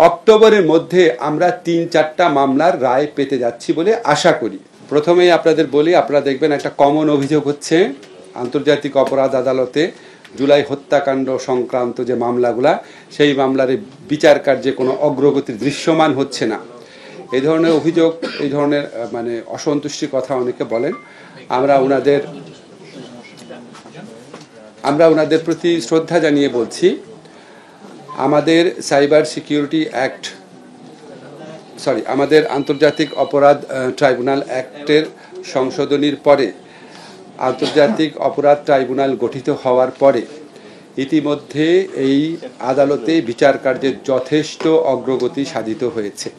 অক্টোবরের মধ্যে আমরা ৩-৪টা মামলার রায় পেতে যাচ্ছি বলে আশা করি। প্রথমেই আপনাদের বলি, আপনারা দেখবেন একটা কমন অভিযোগ হচ্ছে আন্তর্জাতিক অপরাধ আদালতে জুলাই হত্যাকাণ্ড সংক্রান্ত যে মামলাগুলা, সেই মামলার বিচার কার্যে কোনো অগ্রগতি দৃশ্যমান হচ্ছে না। এই ধরনের অভিযোগ, এই ধরনের অসন্তুষ্টির কথা অনেকে বলেন। আমরা ওনাদের প্রতি শ্রদ্ধা জানিয়ে বলছি, আমাদের সাইবার সিকিউরিটি অ্যাক্ট আমাদের আন্তর্জাতিক অপরাধ ট্রাইব্যুনাল অ্যাক্টের সংশোধনীর পরে আন্তর্জাতিক অপরাধ ট্রাইব্যুনাল গঠিত হওয়ার পরে ইতিমধ্যে এই আদালতে বিচার কার্যের যথেষ্ট অগ্রগতি সাধিত হয়েছে।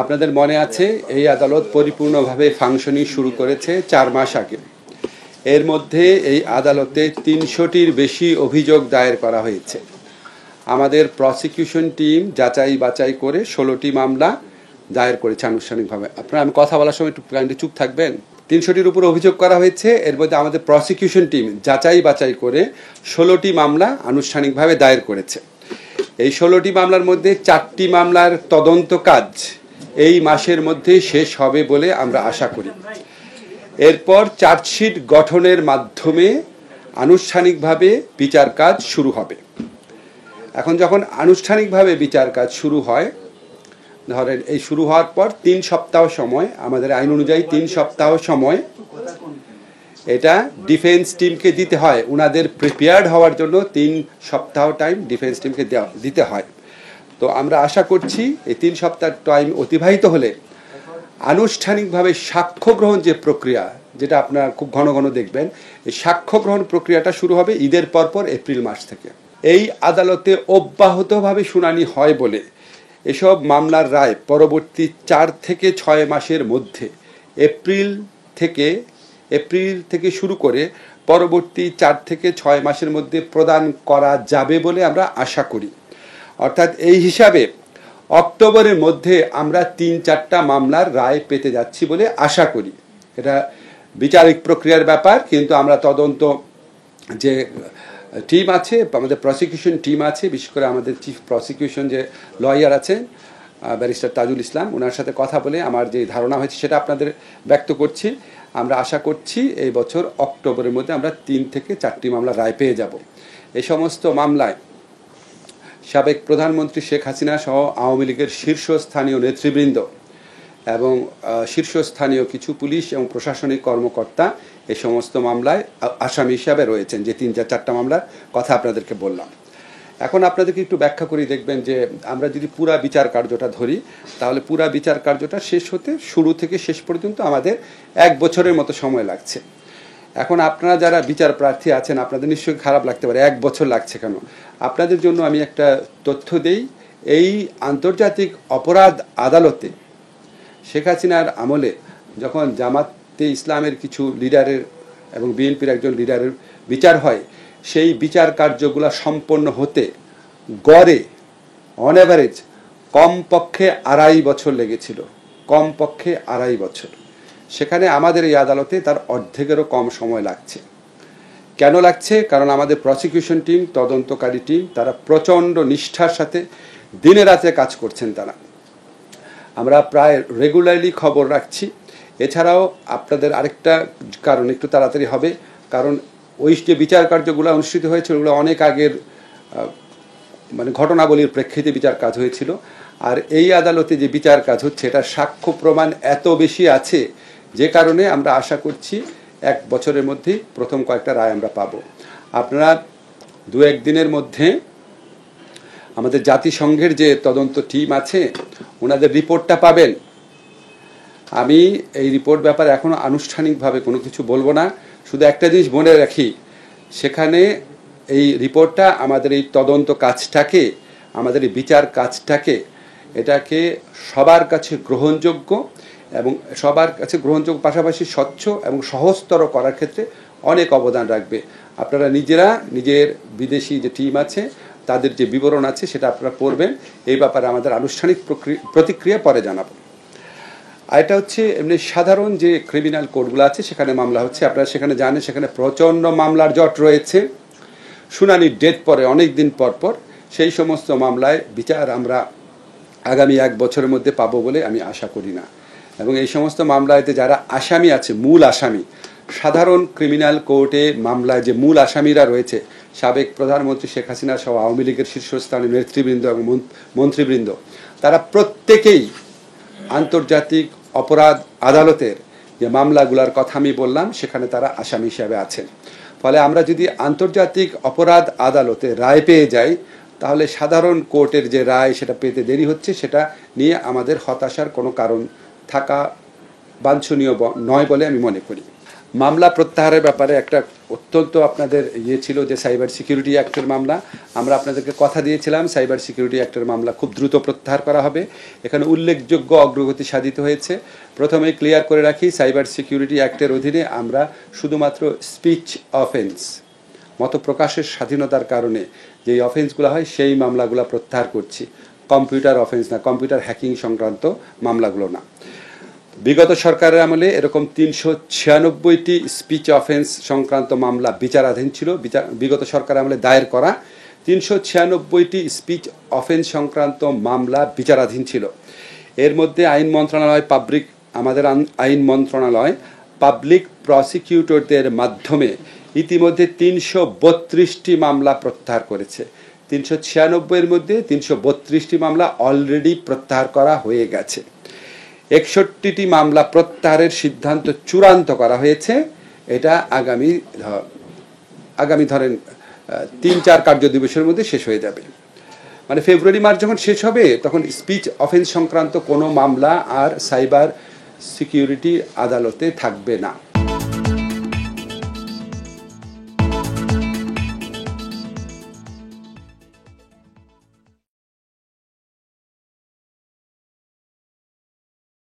আপনাদের মনে আছে, এই আদালত পরিপূর্ণভাবে ফাংশনিং শুরু করেছে 4 মাস আগে। এর মধ্যে এই আদালতে 300টির বেশি অভিযোগ দায়ের করা হয়েছে। আমাদের প্রসিকিউশন টিম যাচাই বাছাই করে 16টি মামলা দায়ের করেছে আনুষ্ঠানিকভাবে। আপনারা আমি কথা বলার সময় একটু কাইন্ডলি চুপ থাকবেন। 300টির উপর অভিযোগ করা হয়েছে। এর মধ্যে আমাদের প্রসিকিউশন টিম যাচাই বাছাই করে 16টি মামলা আনুষ্ঠানিকভাবে দায়ের করেছে। এই 16টি মামলার মধ্যে 4টি মামলার তদন্ত কাজ এই মাসের মধ্যে শেষ হবে বলে আমরা আশা করি। এরপর চার্জশিট গঠনের মাধ্যমে আনুষ্ঠানিকভাবে বিচার কাজ শুরু হবে। এখন যখন আনুষ্ঠানিকভাবে বিচার কাজ শুরু হয়, ধরেন এই শুরু হওয়ার পর 3 সপ্তাহ সময়, আমাদের আইন অনুযায়ী 3 সপ্তাহ সময় এটা ডিফেন্স টিমকে দিতে হয়। ওনাদের প্রিপেয়ার্ড হওয়ার জন্য 3 সপ্তাহ টাইম ডিফেন্স টিমকে দিতে হয়। তো আমরা আশা করছি এই 3 সপ্তাহ টাইম অতিবাহিত হলে আনুষ্ঠানিকভাবে সাক্ষ্য গ্রহণ যে প্রক্রিয়া, যেটা আপনারা খুব ঘন ঘন দেখবেন, এই সাক্ষ্য গ্রহণ প্রক্রিয়াটা শুরু হবে ঈদের পরপর এপ্রিল মাস থেকে। এই আদালতে অব্যাহতভাবে শুনানি হয় বলে এসব মামলার রায় পরবর্তী 4 থেকে 6 মাসের মধ্যে এপ্রিল থেকে শুরু করে পরবর্তী 4 থেকে 6 মাসের মধ্যে প্রদান করা যাবে বলে আমরা আশা করি। অর্থাৎ এই হিসাবে অক্টোবরের মধ্যে আমরা 3-4টা মামলার রায় পেতে যাচ্ছি বলে আশা করি। এটা বিচারিক প্রক্রিয়ার ব্যাপার, কিন্তু আমরা তদন্ত যে টিম আছে, আমাদের প্রসিকিউশন টিম আছে, বিশেষ করে আমাদের চিফ প্রসিকিউশন যে লয়ার আছেন ব্যারিস্টার তাজুল ইসলাম, ওনার সাথে কথা বলে আমার যে ধারণা হয়েছে সেটা আপনাদের ব্যক্ত করছি। আমরা আশা করছি এই বছর অক্টোবরের মধ্যে আমরা 3 থেকে 4টি মামলা রায় পেয়ে যাব। এই সমস্ত মামলায় সাবেক প্রধানমন্ত্রী শেখ হাসিনা সহ আওয়ামী লীগের শীর্ষস্থানীয় নেতৃবৃন্দ এবং শীর্ষস্থানীয় কিছু পুলিশ এবং প্রশাসনিক কর্মকর্তা এই সমস্ত মামলায় আসামি হিসাবে রয়েছেন, যে 3-4টা মামলার কথা আপনাদেরকে বললাম। এখন আপনাদেরকে একটু ব্যাখ্যা করে দেখবেন যে আমরা যদি পুরা বিচার কার্যটা ধরি, তাহলে পুরা বিচার কার্যটা শেষ হতে শুরু থেকে শেষ পর্যন্ত আমাদের 1 বছরের মতো সময় লাগছে। এখন আপনারা যারা বিচার প্রার্থী আছেন, আপনাদের নিশ্চয়ই খারাপ লাগতে পারে 1 বছর লাগছে কেন। আপনাদের জন্য আমি একটা তথ্য দেই। এই আন্তর্জাতিক অপরাধ আদালতে শেখ হাসিনার আমলে যখন জামাতে ইসলামের কিছু লিডারের এবং বিএনপির একজন লিডারের বিচার হয়, সেই বিচার কার্যগুলো সম্পন্ন হতে গড়ে অন অ্যাভারেজ কমপক্ষে 2.5 বছর লেগেছিল, কমপক্ষে 2.5 বছর। সেখানে আমাদের এই আদালতে তার অর্ধেকেরও কম সময় লাগছে। কেন লাগছে? কারণ আমাদের প্রসিকিউশন টিম, তদন্তকারী টিম, তারা প্রচণ্ড নিষ্ঠার সাথে দিনে রাতে কাজ করছেন। আমরা প্রায় রেগুলারলি খবর রাখছি। এছাড়াও আপনাদের আরেকটা কারণ একটু তাড়াতাড়ি হবে, কারণ ওই যে বিচার কার্যগুলো অনুষ্ঠিত হয়েছিল ওগুলো অনেক আগের ঘটনাবলীর প্রেক্ষিতে বিচার কাজ হয়েছিল। আর এই আদালতে যে বিচার কাজ হচ্ছে, এটা সাক্ষ্য প্রমাণ এত বেশি আছে যে কারণে আমরা আশা করছি 1 বছরের মধ্যেই প্রথম কয়েকটা রায় আমরা পাবো। আপনারা 2-1 দিনের মধ্যে আমাদের জাতিসংঘের যে তদন্ত টিম আছে ওনাদের রিপোর্টটা পাবেন। আমি এই রিপোর্ট ব্যাপারে এখনো আনুষ্ঠানিকভাবে কোনো কিছু বলবো না, শুধু একটা জিনিস মনে রাখি, সেখানে এই রিপোর্টটা আমাদের এই তদন্ত কাজটাকে, আমাদের এই বিচার কাজটাকে, এটাকে সবার কাছে গ্রহণযোগ্য এবং সবার কাছে গ্রহণযোগ্য পাশাপাশি স্বচ্ছ এবং সহজতর করার ক্ষেত্রে অনেক অবদান রাখবে। আপনারা নিজেরা নিজের বিদেশি যে টিম আছে তাদের যে বিবরণ আছে সেটা আপনারা পড়বেন। এই ব্যাপারে আমাদের আনুষ্ঠানিক প্রতিক্রিয়া পরে জানাবো। আর এটা হচ্ছে এমনি সাধারণ যে ক্রিমিনাল কোডগুলো আছে সেখানে মামলা হচ্ছে, আপনারা সেখানে জানেন সেখানে প্রচণ্ড মামলার জট রয়েছে। শুনানির ডেট পরে অনেক দিন পর পর, সেই সমস্ত মামলায় বিচার আমরা আগামী 1 বছরের মধ্যে পাবো বলে আমি আশা করি না। এবং এই সমস্ত মামলাতে যারা আসামি আছে, মূল আসামি, সাধারণ ক্রিমিনাল কোর্টে মামলায় যে মূল আসামিরা রয়েছে, সাবেক প্রধানমন্ত্রী শেখ হাসিনা সহ আওয়ামী লীগের শীর্ষস্থানীয় নেতৃবৃন্দ এবং মন্ত্রীবৃন্দ, তারা প্রত্যেকেই আন্তর্জাতিক অপরাধ আদালতের যে মামলাগুলোর কথা আমি বললাম সেখানে তারা আসামি হিসাবে আছেন। ফলে আমরা যদি আন্তর্জাতিক অপরাধ আদালতে রায় পেয়ে যাই, তাহলে সাধারণ কোর্টের যে রায় সেটা পেতে দেরি হচ্ছে, সেটা নিয়ে আমাদের হতাশার কোনো কারণ থাকা বাঞ্ছনীয় নয় বলে আমি মনে করি। মামলা প্রত্যাহারের ব্যাপারে একটা অত্যন্ত আপনাদের ছিল যে সাইবার সিকিউরিটি অ্যাক্টের মামলা, আমরা আপনাদেরকে কথা দিয়েছিলাম সাইবার সিকিউরিটি অ্যাক্টের মামলা খুব দ্রুত প্রত্যাহার করা হবে। এখানে উল্লেখযোগ্য অগ্রগতি সাধিত হয়েছে। প্রথমে ক্লিয়ার করে রাখি, সাইবার সিকিউরিটি অ্যাক্টের অধীনে আমরা শুধুমাত্র স্পিচ অফেন্স, মত প্রকাশের স্বাধীনতার কারণে যেই অফেন্সগুলো হয় সেই মামলাগুলো প্রত্যাহার করছি, কম্পিউটার অফেন্স না, কম্পিউটার হ্যাকিং সংক্রান্ত মামলাগুলো না। বিগত সরকারের আমলে এরকম 396টি স্পিচ অফেন্স সংক্রান্ত মামলা বিচারাধীন ছিল। বিগত সরকারের আমলে দায়ের করা 396টি স্পিচ অফেন্স সংক্রান্ত মামলা বিচারাধীন ছিল। এর মধ্যে আমাদের আইন মন্ত্রণালয় পাবলিক প্রসিকিউটরদের মাধ্যমে ইতিমধ্যে 332টি মামলা প্রত্যাহার করেছে। 396-এর মধ্যে 332টি মামলা অলরেডি প্রত্যাহার করা হয়ে গেছে। 61টি মামলা প্রত্যাহারের সিদ্ধান্ত চূড়ান্ত করা হয়েছে। এটা আগামী ধরেন 3-4 কার্য দিবসের মধ্যে শেষ হয়ে যাবে। মানে ফেব্রুয়ারি মার্চ যখন শেষ হবে তখন স্পিচ অফেন্স সংক্রান্ত কোনো মামলা আর সাইবার সিকিউরিটি আদালতে থাকবে না।